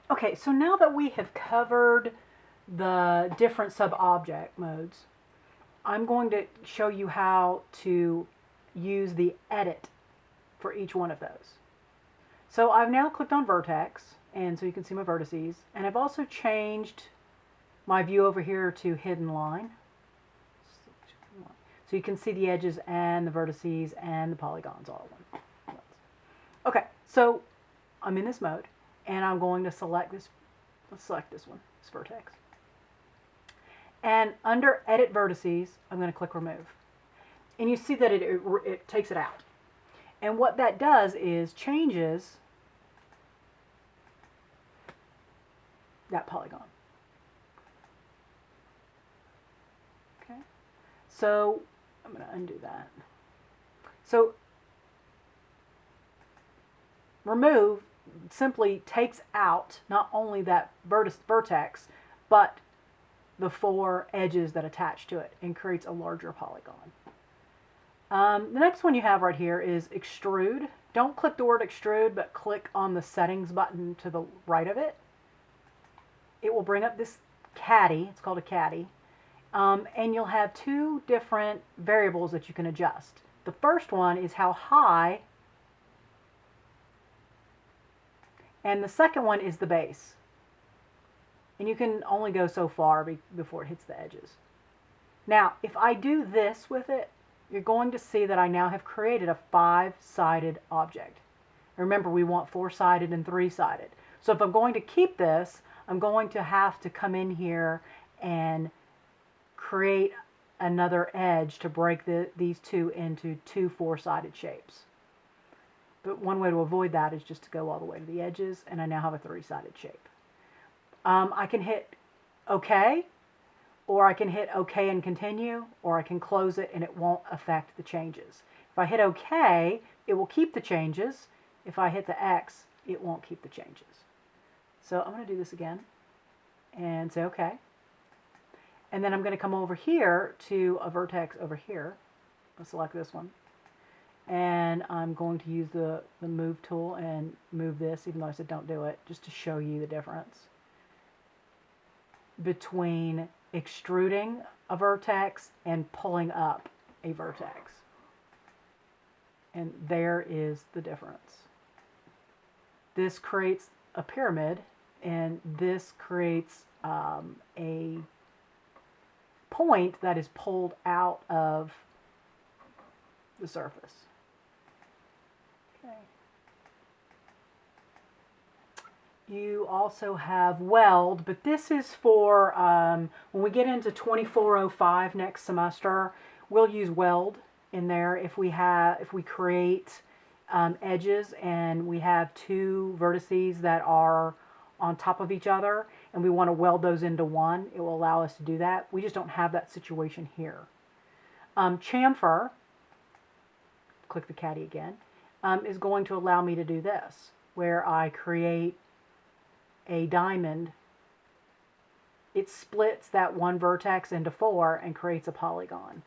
Okay, so now that we have covered the different sub-object modes, I'm going to show you how to use the edit for each one of those. So I've now clicked on vertex, and so you can see my vertices, and I've also changed my view over here to hidden line. So you can see the edges and the vertices and the polygons all at once. Okay, so I'm in this mode, and I'm going to select this. Let's select this one, this vertex. And under Edit Vertices, I'm going to click Remove. And you see that it takes it out. And what that does is changes that polygon. Okay, so I'm going to undo that. So remove simply takes out not only that vertex, but the 4 edges that attach to it and creates a larger polygon. The next one you have right here is extrude. Don't click the word extrude, but click on the settings button to the right of it. It will bring up this caddy. It's called a caddy. And you'll have 2 different variables that you can adjust. The first one is how high, and the second one is the base. And you can only go so far before it hits the edges. Now, if I do this with it, you're going to see that I now have created a 5-sided object. Remember, we want 4-sided and 3-sided. So if I'm going to keep this, I'm going to have to come in here and create another edge to break these 2 into 2 4-sided shapes. But one way to avoid that is just to go all the way to the edges, and I now have a 3-sided shape. I can hit OK, or I can hit OK and continue, or I can close it and it won't affect the changes. If I hit OK, it will keep the changes. If I hit the X, it won't keep the changes. So I'm going to do this again and say OK. And then I'm going to come over here to a vertex over here. I'll select this one. And I'm going to use the move tool and move this, even though I said don't do it, just to show you the difference between extruding a vertex and pulling up a vertex. And there is the difference. This creates a pyramid, and this creates a point that is pulled out of the surface. Okay. You also have weld, but this is for when we get into 2405 next semester. We'll use weld in there if we create edges and we have 2 vertices that are on top of each other and we want to weld those into one. It will allow us to do that. We just don't have that situation here. Chamfer, click the caddy again, is going to allow me to do this, where I create a diamond. It splits that one vertex into 4 and creates a polygon.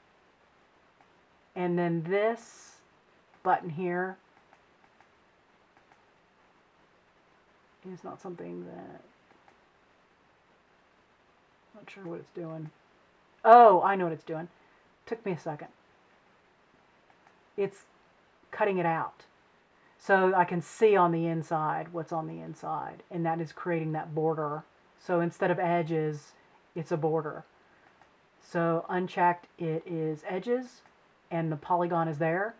And then this button here is not something that, I'm not sure what it's doing. Oh, I know what it's doing. Took me a second. It's cutting it out. So I can see on the inside what's on the inside, and that is creating that border. So instead of edges, it's a border. So unchecked, it is edges, and the polygon is there.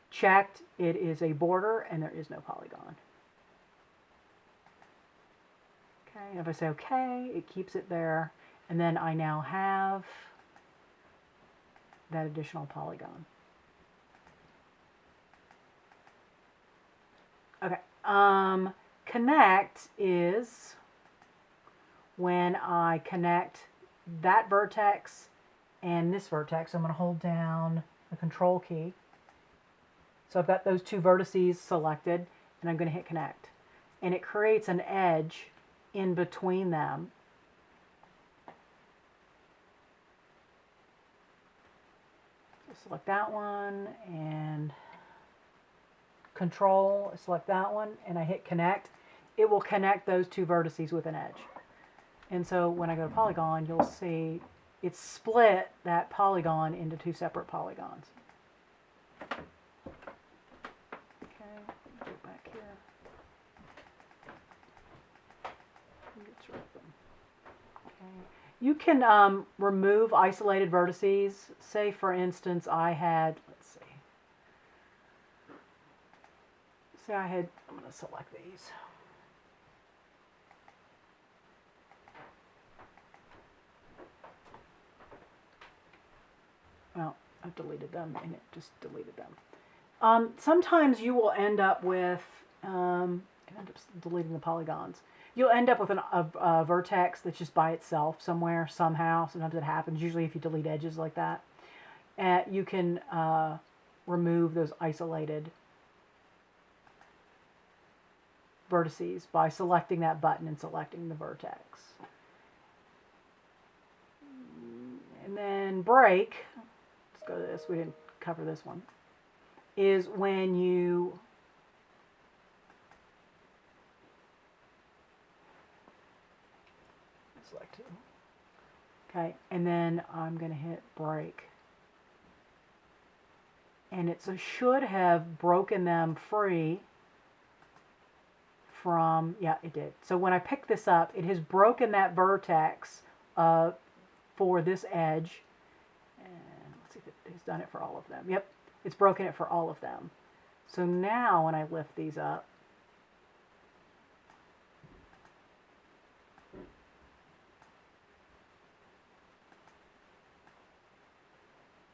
Checked, it is a border, and there is no polygon. Okay, and if I say okay, it keeps it there, and then I now have that additional polygon. Okay, connect is when I connect that vertex and this vertex. I'm going to hold down the control key. So I've got those 2 vertices selected, and I'm going to hit connect. And it creates an edge in between them. So select that one and control, select that one, and I hit connect. it will connect those two vertices with an edge. And so when I go to Polygon, you'll see it's split that polygon into two separate polygons. Okay, go back here. Get rid of them. Okay. You can remove isolated vertices. Say, for instance, I had, let's see. Say I had, I'm going to select these. Well, I've deleted them, and it just deleted them. Sometimes you will end up with, end up deleting the polygons. You'll end up with a vertex that's just by itself somewhere, somehow. Sometimes it happens, usually if you delete edges like that. You can remove those isolated vertices by selecting that button and selecting the vertex. And then break, let's go to this, we didn't cover this one, is when you select two. Okay, and then I'm going to hit break. And it should have broken them free from, yeah, it did. So when I pick this up, it has broken that vertex for this edge. And let's see if it has done it for all of them. Yep, it's broken it for all of them. So now when I lift these up,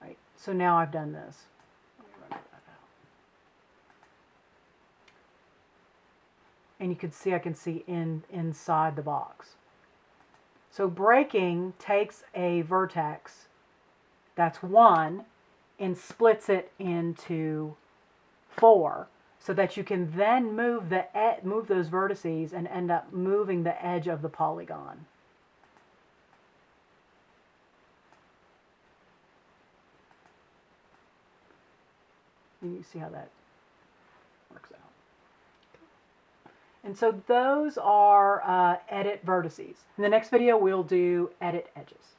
right, so now I've done this. And you can see, I can see inside the box. So breaking takes a vertex that's 1 and splits it into 4, so that you can then move those vertices and end up moving the edge of the polygon. And you see how that works out. And so those are edit vertices. In the next video, we'll do edit edges.